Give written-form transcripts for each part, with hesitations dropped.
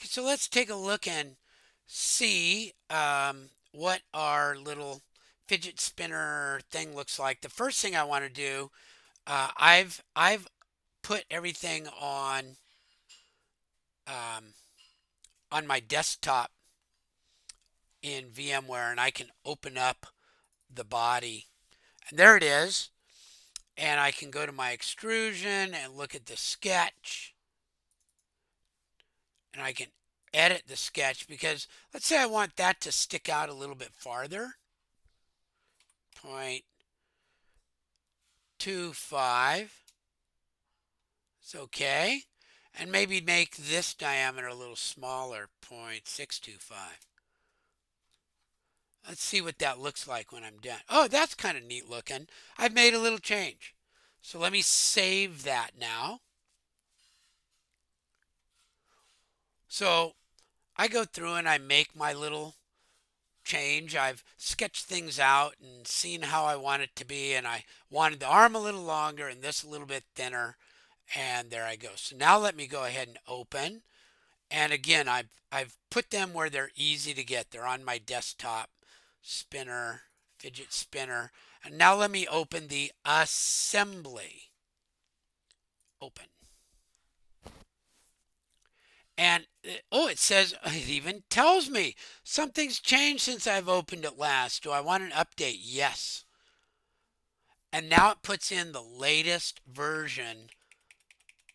So let's take a look and see what our little fidget spinner thing looks like. The first thing I want to do, I've put everything um, on my desktop in VMware, and I can open up the body, and there it is. And I can go to my extrusion and look at the sketch, and I can edit the sketch because let's say I want that to stick out a little bit farther. 0.25. It's okay. And maybe make this diameter a little smaller, 0.625. Let's see what that looks like when I'm done. Oh, that's kind of neat looking. I've made a little change. So let me save that now. So I go through and I make my little change. I've sketched things out and seen how I want it to be, and I wanted the arm a little longer and this a little bit thinner, and there I go. So now let me go ahead and open. And again, I've put them where they're easy to get. They're on my desktop spinner, fidget spinner. And now let me open the assembly. Open. And oh, it says, it even tells me something's changed since I've opened it last. Do I want an update? Yes. And now it puts in the latest version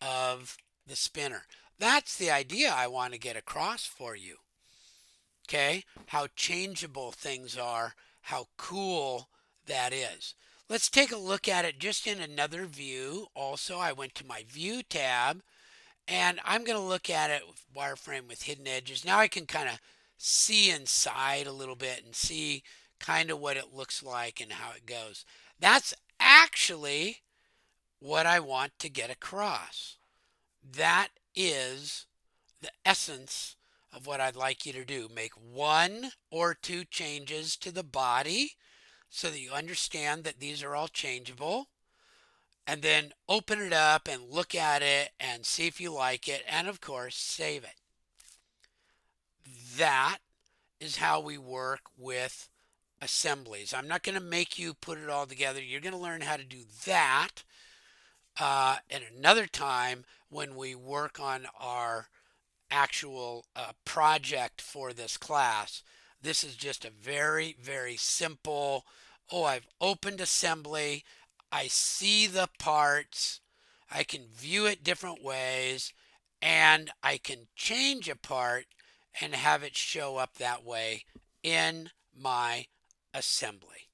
of the spinner. That's the idea I want to get across for you. Okay? How changeable things are, how cool that is. Let's take a look at it just in another view. Also, I went to my View tab, and I'm going to look at it with wireframe with hidden edges. Now I can kind of see inside a little bit and see kind of what it looks like and how it goes. That's actually what I want to get across. That is the essence of what I'd like you to do. Make one or two changes to the body so that you understand that these are all changeable. And then open it up and look at it and see if you like it. And of course, save it. That is how we work with assemblies. I'm not going to make you put it all together. You're going to learn how to do that at another time when we work on our actual project for this class. This is just a very, very simple, oh, I've opened assembly. I see the parts. I can view it different ways, and I can change a part and have it show up that way in my assembly.